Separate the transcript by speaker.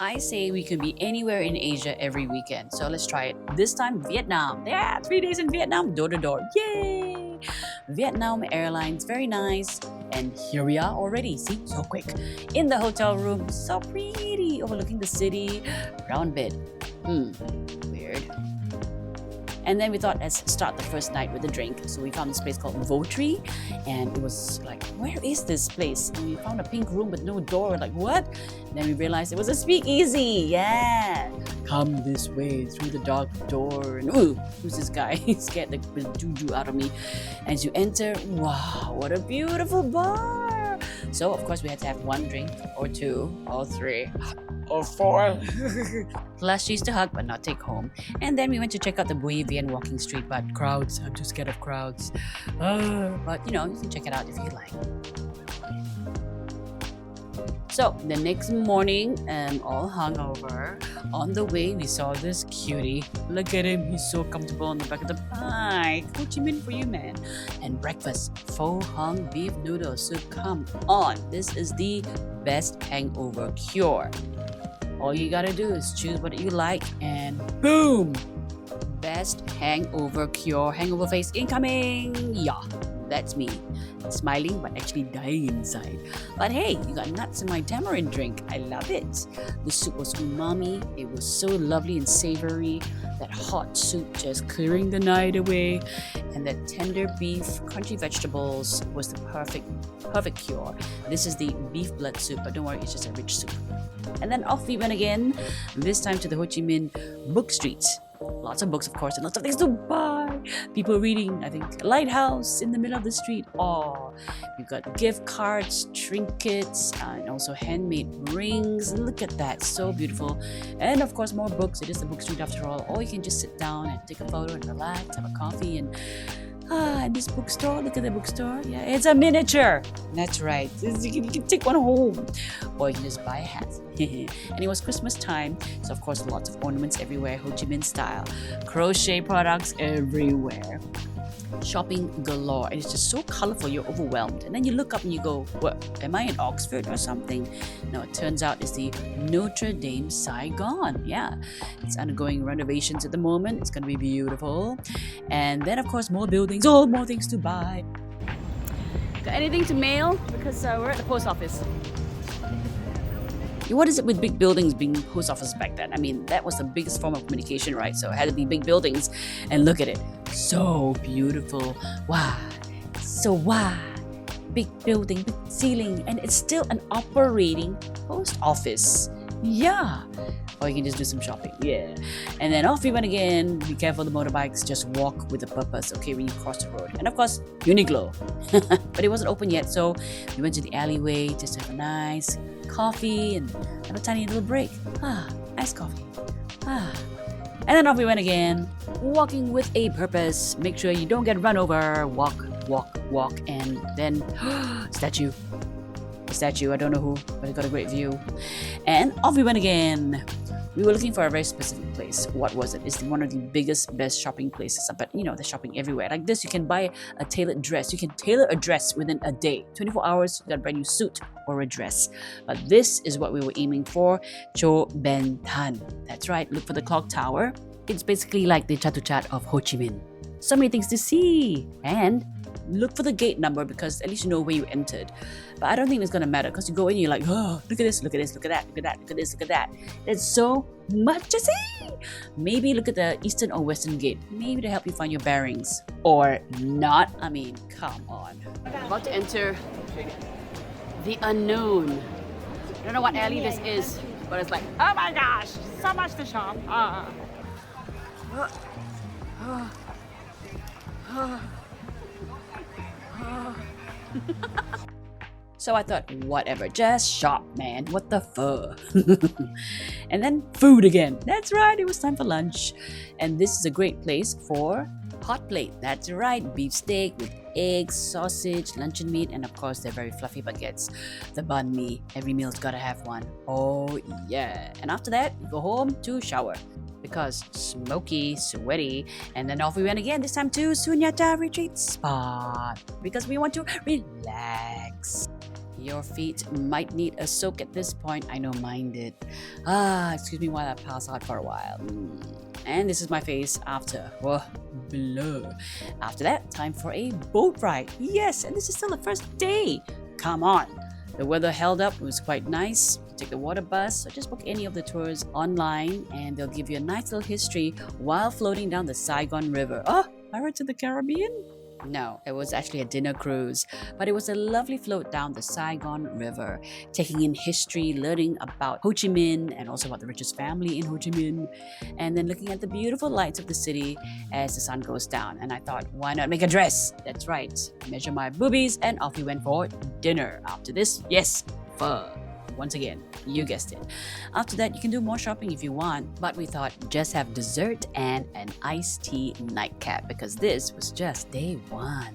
Speaker 1: I say we can be anywhere in Asia every weekend. So let's try it. This time, Vietnam. Yeah, 3 days in Vietnam, door to door. Yay! Vietnam Airlines, very nice. And here we are already. See, so quick. In the hotel room, so pretty, overlooking the city. Round bed. Weird. And then we thought, let's start the first night with a drink. So we found this place called Votri, and it was like, where is this place? And we found a pink room with no door. We're like, what? And then we realized it was a speakeasy. Yeah. Come this way through the dark door. And ooh, who's this guy? He scared the juju out of me. As you enter, wow, what a beautiful bar. So of course we had to have one drink or two or three or four plushies to hug but not take home. And then we went to check out the Bolivian walking street, but crowds, I'm too scared of crowds. But you can check it out if you like. So the next morning, all hungover, on the way we saw this cutie. Look at him, he's so comfortable on the back of the bike. Ho Chi Minh for you, man. And breakfast, pho hung beef noodles. So come on, this is the best hangover cure. All you gotta do is choose what you like and boom! Best hangover cure. Hangover face incoming! Yeah, that's me. Smiling but actually dying inside. But hey, you got nuts in my tamarind drink. I love it. The soup was umami. It was so lovely and savory. That hot soup just clearing the night away. And that tender beef, crunchy vegetables was the perfect cure. This is the beef blood soup, but don't worry, it's just a rich soup. And then off we went again, this time to the Ho Chi Minh book streets. Lots of books, of course, and lots of things to buy. People reading, I think, Lighthouse in the middle of the street. Oh, you've got gift cards, trinkets, and also handmade rings. Look at that, so beautiful. And of course, more books. It is the book street after all. Or you can just sit down and take a photo and relax, have a coffee, and this bookstore, look at the bookstore. Yeah, it's a miniature. That's right. You can take one home. Or you can just buy a hat. And it was Christmas time, so of course lots of ornaments everywhere, Ho Chi Minh style. Crochet products everywhere. Shopping galore. And it's just so colorful, you're overwhelmed. And then you look up and you go, what, am I in Oxford or something? No, it turns out it's the Notre Dame Saigon. Yeah, it's undergoing renovations at the moment. It's going to be beautiful. And then, of course, more buildings, more things to buy. Got anything to mail? Because we're at the post office. What is it with big buildings being post office back then? I mean, that was the biggest form of communication, right? So it had to be big buildings. And look at it. So beautiful. Wow. So wow. Big building, big ceiling. And it's still an operating post office. Yeah. Or you can just do some shopping. Yeah. And then off we went again. Be careful the motorbikes. Just walk with a purpose, okay, when you cross the road. And of course, Uniqlo. But it wasn't open yet, so we went to the alleyway just to have a nice coffee and have a tiny little break. Iced coffee. And then off we went again. Walking with a purpose. Make sure you don't get run over. Walk, and then statue. A statue, I don't know who, but it got a great view. And off we went again. We were looking for a very specific place. What was it? It's one of the biggest, best shopping places. But they're shopping everywhere. Like this, you can buy a tailored dress. You can tailor a dress within a day. 24 hours, you got a brand new suit or a dress. But this is what we were aiming for. Cho Ben Thanh. That's right, look for the clock tower. It's basically like the Chatuchak of Ho Chi Minh. So many things to see. And look for the gate number because at least you know where you entered. But I don't think it's going to matter because you go in and you're like, oh, look at this, look at this, look at that, look at that, look at this, look at that. There's so much to see. Maybe look at the eastern or western gate. Maybe to help you find your bearings. Or not. I mean, come on. About to enter the unknown. I don't know what alley this is, but it's like, oh my gosh, so much to shop. So I thought, whatever, just shop, man. What the fuck? And then food again. That's right, it was time for lunch. And this is a great place for hot plate. That's right, beef steak with eggs, sausage, luncheon meat, and of course they're very fluffy baguettes. The banh mi. Every meal's gotta have one. Oh yeah. And after that, you go home to shower. Because smoky, sweaty, and then off we went again, this time to Sunyata Retreat Spot because we want to relax. Your feet might need a soak at this point. I know mine did. Excuse me while I pass out for a while. And this is my face after. Whoa, blur. After that, time for a boat ride. Yes, and this is still the first day. Come on. The weather held up. It was quite nice. Take the water bus or just book any of the tours online and they'll give you a nice little history while floating down the Saigon River. Oh, Pirates of the Caribbean? No, it was actually a dinner cruise, but it was a lovely float down the Saigon River, taking in history, learning about Ho Chi Minh and also about the richest family in Ho Chi Minh, and then looking at the beautiful lights of the city as the sun goes down. And I thought, why not make a dress? That's right, measure my boobies, and off we went for dinner. After this, yes, pho. Once again, you guessed it. After that, you can do more shopping if you want, but we thought just have dessert and an iced tea nightcap because this was just day one.